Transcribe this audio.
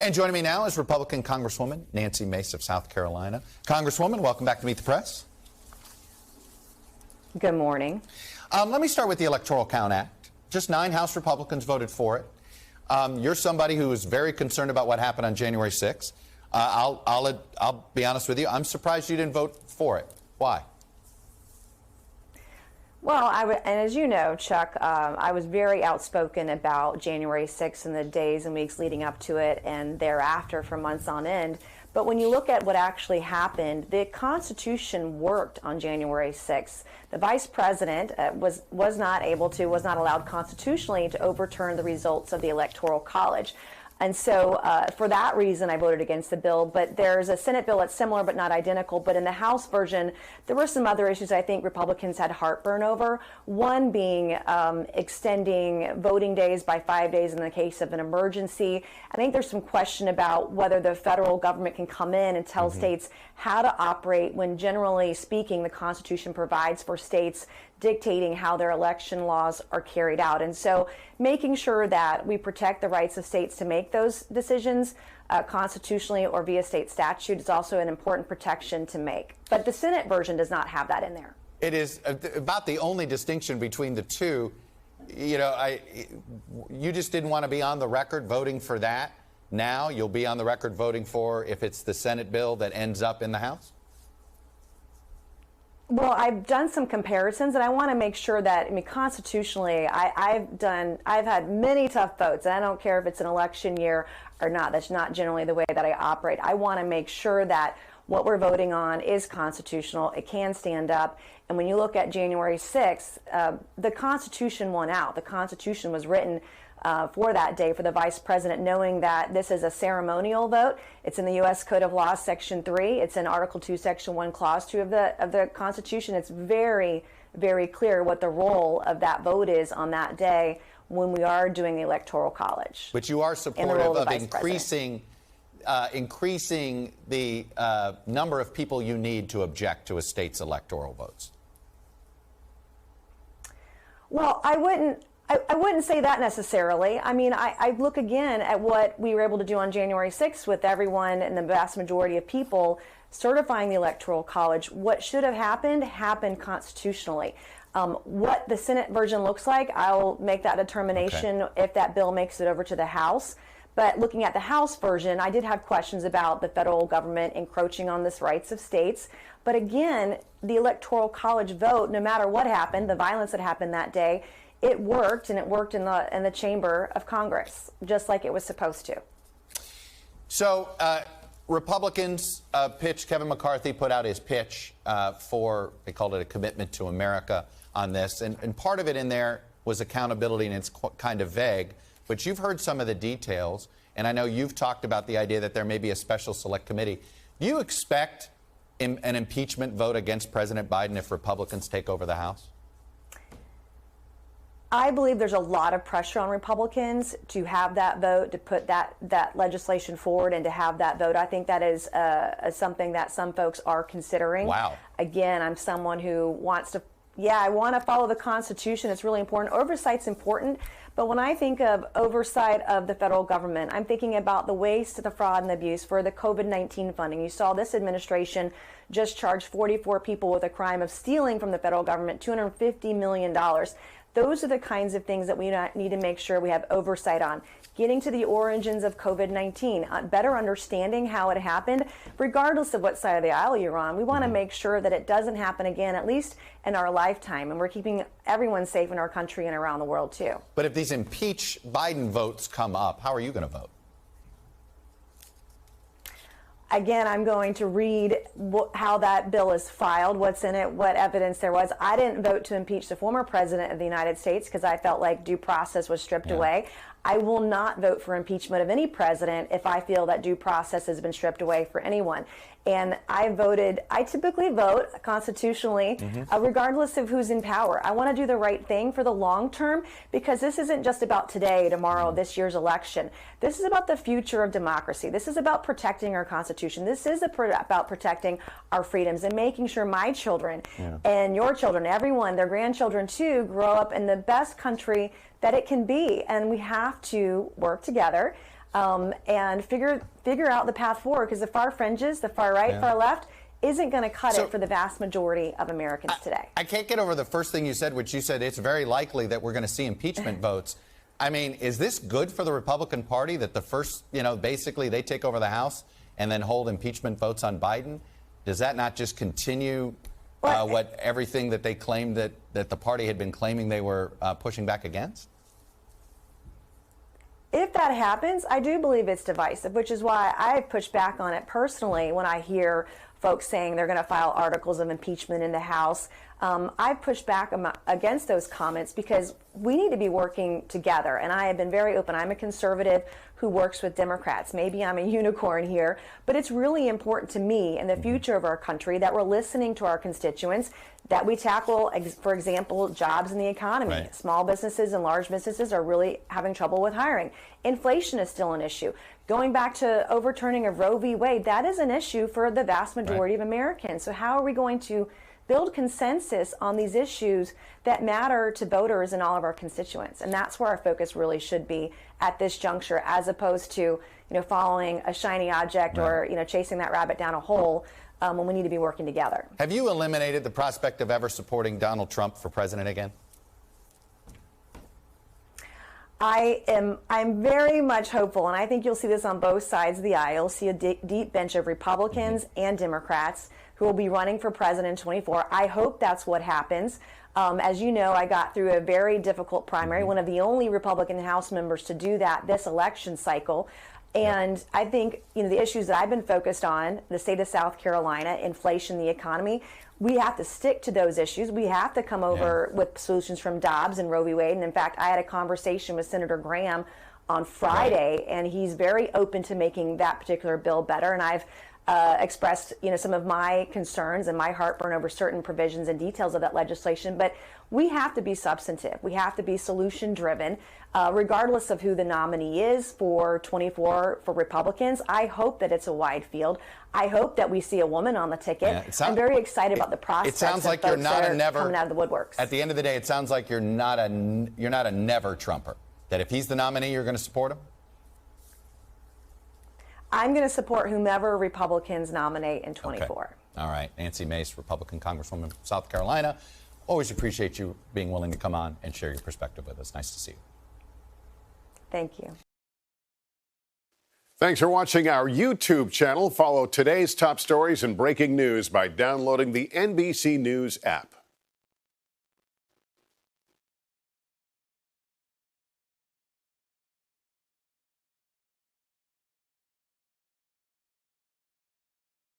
And joining me now is Republican Congresswoman Nancy Mace of South Carolina. Congresswoman, welcome back to Meet the Press. Good morning. Let me start with the Electoral Count Act. Just 9 House Republicans voted for it. You're somebody who is very concerned about what happened on January 6th. I'll be honest with you. I'm surprised you didn't vote for it. Why? Well, and as you know, Chuck, I was very outspoken about January 6th and the days and weeks leading up to it and thereafter for months on end. But when you look at what actually happened, the Constitution worked on January 6th. The Vice President was not allowed constitutionally to overturn the results of the Electoral College. And so for that reason, I voted against the bill. But there's a Senate bill that's similar but not identical. But in the House version, there were some other issues I think Republicans had heartburn over. One being extending voting days by 5 days in the case of an emergency. I think there's some question about whether the federal government can come in and tell states how to operate when, generally speaking, the Constitution provides for states dictating how their election laws are carried out. And so making sure that we protect the rights of states to make those decisions constitutionally or via state statute is also an important protection to make. But the Senate version does not have that in there. It is about the only distinction between the two. You know, you just didn't want to be on the record voting for that. Now you'll be on the record voting for if it's the Senate bill that ends up in the House? Well, I've done some comparisons, and I want to make sure that, I mean, constitutionally, I've had many tough votes, and I don't care if it's an election year or not. That's not generally the way that I operate. I want to make sure that what we're voting on is constitutional. It can stand up. And when you look at January 6th, the Constitution won out. The Constitution was written for that day for the Vice President, knowing that this is a ceremonial vote. It's in the U.S. Code of Law, Section 3. It's in Article 2, Section 1, Clause 2 of the Constitution. It's very, very clear what the role of that vote is on that day when we are doing the Electoral College. But you are supportive of increasing the number of people you need to object to a state's electoral votes. Well, I wouldn't say that necessarily. I mean, I look again at what we were able to do on January 6th with everyone and the vast majority of people certifying the Electoral College. What should have happened constitutionally. What the Senate version looks like, I'll make that determination if that bill makes it over to the House. But looking at the House version, I did have questions about the federal government encroaching on this rights of states. But again, the Electoral College vote, no matter what happened, the violence that happened that day, it worked, and it worked in the chamber of Congress, just like it was supposed to. So Republicans Kevin McCarthy put out his pitch for, they called it a commitment to America on this. And part of it in there was accountability, and it's kind of vague. But you've heard some of the details, and I know you've talked about the idea that there may be a special select committee. Do you expect an impeachment vote against President Biden if Republicans take over the House? I believe there's a lot of pressure on Republicans to have that vote, to put that legislation forward and to have that vote. I think that is something that some folks are considering. Wow. Again, I'm someone who wants to, I want to follow the Constitution. It's really important. Oversight's important. But when I think of oversight of the federal government, I'm thinking about the waste, the fraud, and the abuse for the COVID-19 funding. You saw this administration just charge 44 people with a crime of stealing from the federal government $250 million. Those are the kinds of things that we need to make sure we have oversight on. Getting to the origins of COVID-19, better understanding how it happened, regardless of what side of the aisle you're on. We want to make sure that it doesn't happen again, at least in our lifetime, and we're keeping everyone safe in our country and around the world, too. But if these impeach Biden votes come up, how are you going to vote? Again, I'm going to read how that bill is filed, what's in it, what evidence there was. I didn't vote to impeach the former president of the United States because I felt like due process was stripped away. I will not vote for impeachment of any president if I feel that due process has been stripped away for anyone. And I typically vote constitutionally, regardless of who's in power. I want to do the right thing for the long term, because this isn't just about today, tomorrow, this year's election. This is about the future of democracy. This is about protecting our Constitution. This is about protecting our freedoms and making sure my children and your children, everyone, their grandchildren too, grow up in the best country that it can be. And we have to work together. and figure out the path forward, because the far fringes, the far right, far left, isn't going to cut it for the vast majority of Americans today. I can't get over the first thing you said, which you said it's very likely that we're going to see impeachment votes. I mean, is this good for the Republican Party that the first, basically they take over the House and then hold impeachment votes on Biden? Does that not just continue everything that they claimed that the party had been claiming they were pushing back against? If that happens, I do believe it's divisive, which is why I push back on it personally when I hear folks saying they're going to file articles of impeachment in the House. I push back against those comments because we need to be working together. And I have been very open. I'm a conservative who works with Democrats. Maybe I'm a unicorn here, but it's really important to me and the future of our country that we're listening to our constituents, that we tackle, for example, jobs in the economy. Right. Small businesses and large businesses are really having trouble with hiring. Inflation is still an issue. Going back to overturning of Roe v. Wade, that is an issue for the vast majority of Americans. So how are we going to build consensus on these issues that matter to voters and all of our constituents? And that's where our focus really should be at this juncture, as opposed to following a shiny object or chasing that rabbit down a hole, when we need to be working together. Have you eliminated the prospect of ever supporting Donald Trump for president again? I'm very much hopeful, and I think you'll see this on both sides of the aisle. You'll see a deep bench of Republicans and Democrats who will be running for president in 24. I hope that's what happens. As you know, I got through a very difficult primary, one of the only Republican House members to do that this election cycle. And I think, the issues that I've been focused on, the state of South Carolina, inflation, the economy, we have to stick to those issues. We have to come over with solutions from Dobbs and Roe v. Wade. And in fact, I had a conversation with Senator Graham on Friday, and he's very open to making that particular bill better. And I've expressed, some of my concerns and my heartburn over certain provisions and details of that legislation. But we have to be substantive. We have to be solution driven, regardless of who the nominee is for 24 for Republicans. I hope that it's a wide field. I hope that we see a woman on the ticket. I'm very excited about the process. It sounds like you're not a never coming out of the woodworks. At the end of the day, it sounds like you're not a never Trumper. That if he's the nominee, you're going to support him? I'm going to support whomever Republicans nominate in 24. Okay. All right. Nancy Mace, Republican Congresswoman from South Carolina. Always appreciate you being willing to come on and share your perspective with us. Nice to see you. Thank you. Thanks for watching our YouTube channel. Follow today's top stories and breaking news by downloading the NBC News app.